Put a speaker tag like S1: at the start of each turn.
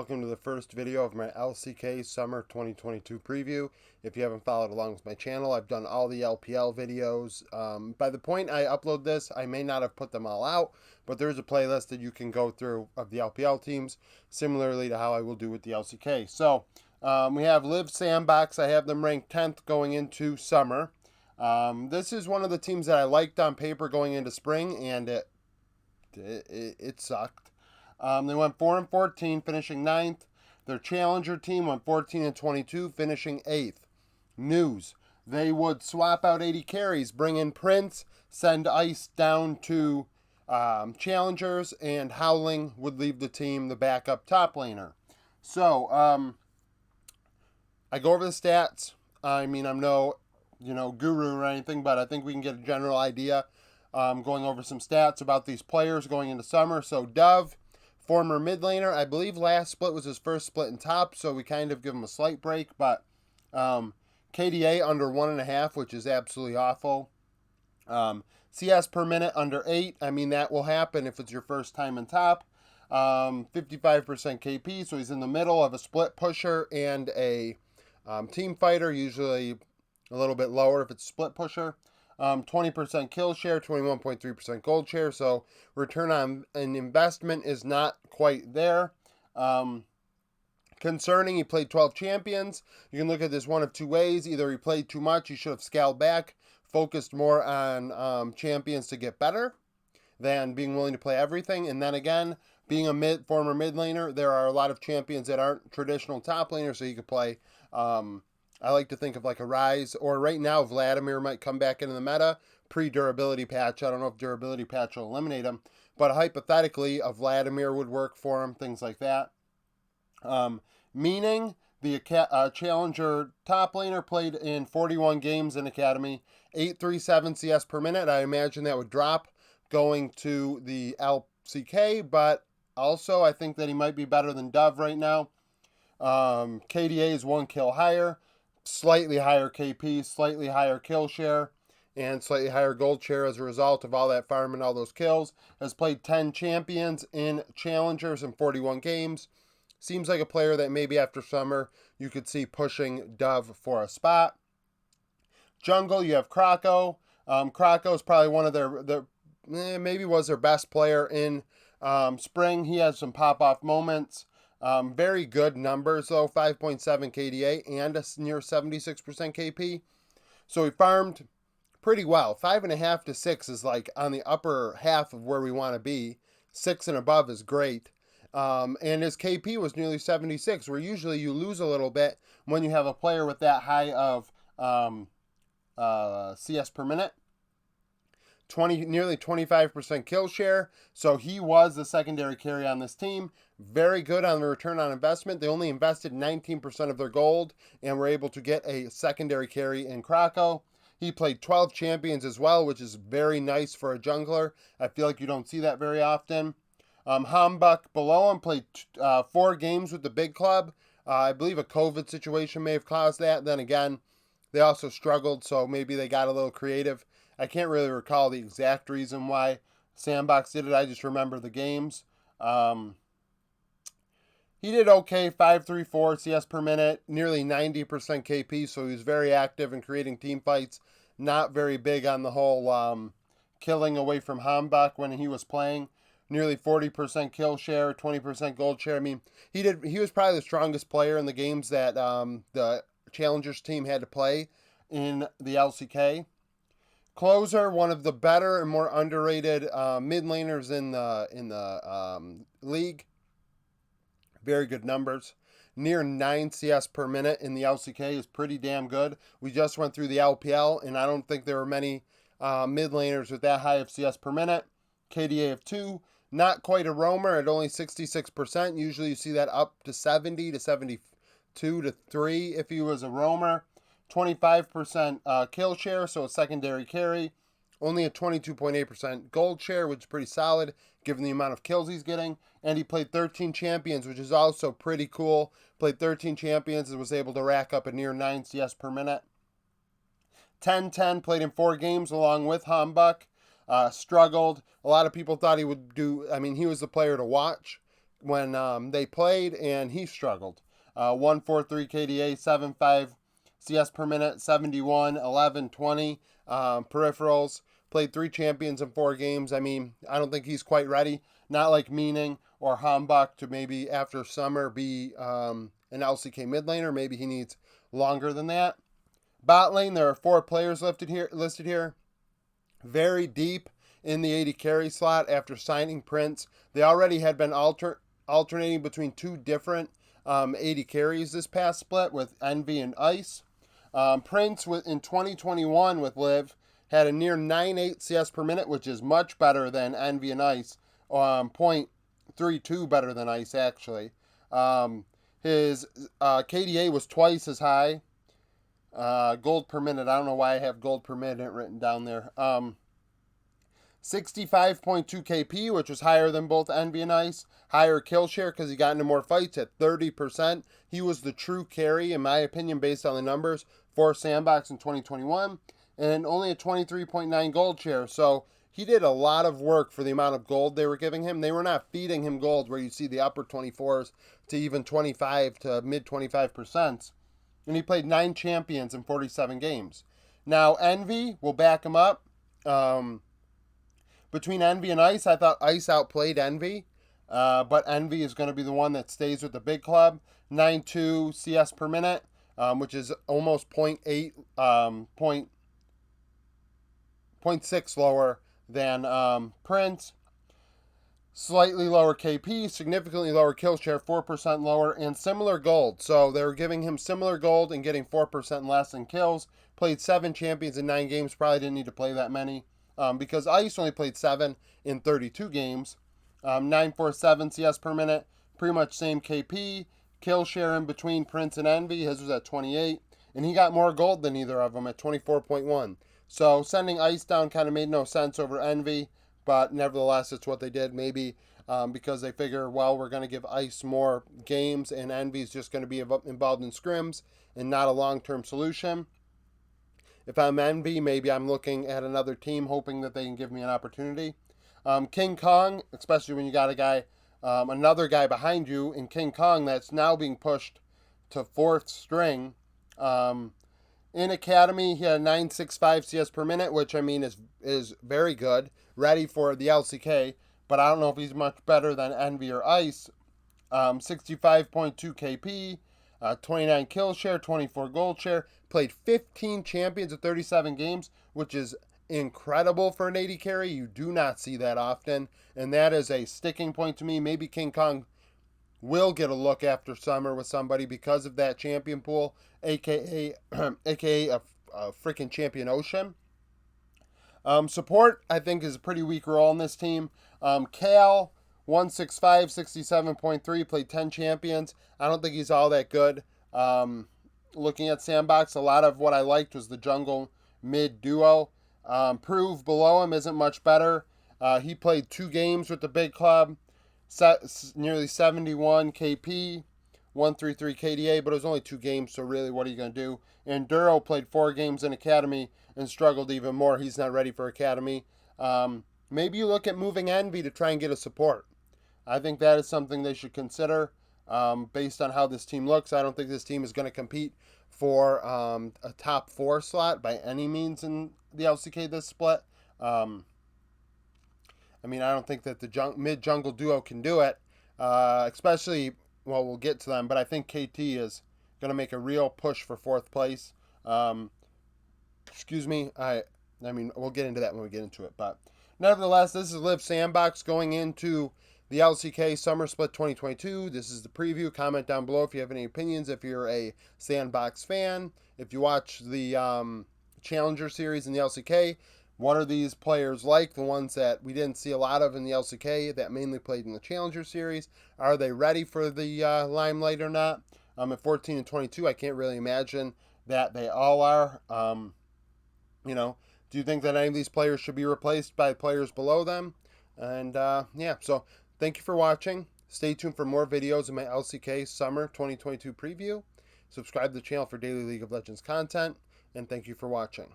S1: Welcome to the first video of my LCK Summer 2022 preview. If you haven't followed along with my channel, I've done all the LPL videos. By the point I upload this, I may not have put them all out, but there's a playlist that you can go through of the LPL teams, similarly to how I will do with the LCK. So, we have Liiv Sandbox. I have them ranked 10th going into summer. This is one of the teams that I liked on paper going into spring, and it sucked. They went 4-14, finishing 9th. Their challenger team went 14-22, finishing 8th. News: they would swap out 80 carries, bring in Prince, send Ice down to challengers, and Howling would leave the team the backup top laner. So, I go over the stats. I mean, I'm no, guru or anything, but I think we can get a general idea going over some stats about these players going into summer. So, Dove, former mid laner, I believe last split was his first split in top, so we kind of give him a slight break, but KDA under 1.5, which is absolutely awful. CS per minute under 8, I mean, that will happen if it's your first time in top. 55% KP, so he's in the middle of a split pusher and a team fighter, usually a little bit lower if it's split pusher. 20% kill share, 21.3% gold share, so return on an investment is not quite there. Concerning, he played 12 champions. You can look at this one of two ways. Either he played too much, he should have scaled back, focused more on champions to get better than being willing to play everything. And then again, being a former mid laner, there are a lot of champions that aren't traditional top laners, so you could play I like to think of like a Rise, or right now Vladimir might come back into the meta, pre-durability patch. I don't know if durability patch will eliminate him, but hypothetically a Vladimir would work for him, things like that. Meaning the challenger top laner played in 41 games in Academy, 837 CS per minute. I imagine that would drop going to the LCK, but also I think that he might be better than Dove right now. KDA is 1 kill higher. Slightly higher KP, slightly higher kill share, and slightly higher gold share as a result of all that farm and all those kills. Has played 10 champions in challengers in 41 games. Seems like a player that maybe after summer you could see pushing Dove for a spot. Jungle, you have Krako. Krako is probably one of their maybe was their best player in spring. He has some pop-off moments. Very good numbers though, 5.7 KDA and a near 76% KP. So he farmed pretty well. 5.5 to 6 is like on the upper half of where we want to be. 6 and above is great. And his KP was nearly 76, where usually you lose a little bit when you have a player with that high of CS per minute. Nearly 25% kill share, so he was the secondary carry on this team. Very good on the return on investment. They only invested 19% of their gold and were able to get a secondary carry in Krako. He played 12 champions as well, which is very nice for a jungler. I feel like you don't see that very often. Hambuk below him played 4 games with the big club. I believe a COVID situation may have caused that. Then again, they also struggled, so maybe they got a little creative. I can't really recall the exact reason why Sandbox did it. I just remember the games. He did okay, 534 CS per minute, nearly 90% KP, so he was very active in creating team fights. Not very big on the whole killing away from Hambuk when he was playing. Nearly 40% kill share, 20% gold share. I mean, he was probably the strongest player in the games that the Challengers team had to play in the LCK. Closer, one of the better and more underrated mid laners in the league. Very good numbers. Near 9 CS per minute in the LCK is pretty damn good. We just went through the LPL, and I don't think there were many mid laners with that high of CS per minute. KDA of 2. Not quite a roamer at only 66%. Usually you see that up to 70 to 72 to 3 if he was a roamer. 25% kill share, so a secondary carry. Only a 22.8% gold share, which is pretty solid given the amount of kills he's getting. And he played 13 champions, which is also pretty cool. Played 13 champions and was able to rack up a near 9 CS per minute. 10-10, played in 4 games along with Hambuk. Struggled. A lot of people thought he would do, I mean, he was the player to watch. they played, and he struggled. 143 KDA, 75 CS per minute, 71, 11, 20 peripherals. Played 3 champions in 4 games. I mean, I don't think he's quite ready. Not like Meaning or Hambach to maybe after summer be an LCK mid laner. Maybe he needs longer than that. Bot lane, there are 4 players listed here. Very deep in the 80 carry slot after signing Prince. They already had been alternating between 2 different 80 carries this past split with Envy and Ice. Prince in 2021 with Liiv had a near 9.8 CS per minute, which is much better than Envy and Ice. 0.32 better than Ice, actually. His KDA was twice as high. Gold per minute, I don't know why I have gold per minute written down there. 65.2 KP, which was higher than both Envy and Ice. Higher kill share because he got into more fights at 30%. He was the true carry, in my opinion, based on the numbers for Sandbox in 2021. And only a 23.9 gold share. So he did a lot of work for the amount of gold they were giving him. They were not feeding him gold where you see the upper 24s to even 25 to mid 25%. And he played 9 champions in 47 games. Now, Envy will back him up. Between Envy and Ice, I thought Ice outplayed Envy. But Envy is going to be the one that stays with the big club. 9.2 CS per minute, which is almost 0.6 lower than Prince. Slightly lower KP, significantly lower kill share, 4% lower, and similar gold. So they were giving him similar gold and getting 4% less in kills. Played 7 champions in 9 games. Probably didn't need to play that many because Ice only played 7 in 32 games. 9.47 CS per minute, pretty much same KP. Kill share in between Prince and Envy, his was at 28. And he got more gold than either of them at 24.1. So sending Ice down kind of made no sense over Envy. But nevertheless, it's what they did. Maybe because they figure, well, we're going to give Ice more games and Envy's just going to be involved in scrims and not a long-term solution. If I'm Envy, maybe I'm looking at another team hoping that they can give me an opportunity. King Kong, especially when you got a guy, another guy behind you in King Kong that's now being pushed to 4th string. In Academy, he had a 9.65 CS per minute, which I mean is very good, ready for the LCK, but I don't know if he's much better than Envy or Ice. 65.2 KP, 29 kill share, 24 gold share, played 15 champions of 37 games, which is incredible for an 80 carry. You do not see that often, and that is a sticking point to me. Maybe King Kong will get a look after summer with somebody because of that champion pool, aka a freaking champion ocean. Support, I think, is a pretty weak role in this team. Cal, 165, 67.3, played 10 champions. I don't think he's all that good. Looking at Sandbox, a lot of what I liked was the jungle mid duo. Prove below him isn't much better. He played 2 games with the big club. Nearly 71 KP, 133 KDA, but it was only 2 games, so really what are you going to do? And Duro played 4 games in Academy and struggled even more. He's not ready for Academy. Maybe you look at moving Envy to try and get a support. I think that is something they should consider based on how this team looks. I don't think this team is going to compete for a top 4 slot by any means in the LCK this split. I mean, I don't think that the mid-jungle duo can do it, especially, well, we'll get to them, but I think KT is going to make a real push for 4th place. Excuse me, I mean, we'll get into that when we get into it, but nevertheless, this is Liiv Sandbox going into the LCK Summer Split 2022. This is the preview. Comment down below if you have any opinions, if you're a Sandbox fan, if you watch the Challenger Series in the LCK. What are these players like, the ones that we didn't see a lot of in the LCK that mainly played in the Challenger Series? Are they ready for the limelight or not? At 14 and 22, I can't really imagine that they all are. Do you think that any of these players should be replaced by players below them? And yeah, so thank you for watching. Stay tuned for more videos in my LCK Summer 2022 preview. Subscribe to the channel for daily League of Legends content, and thank you for watching.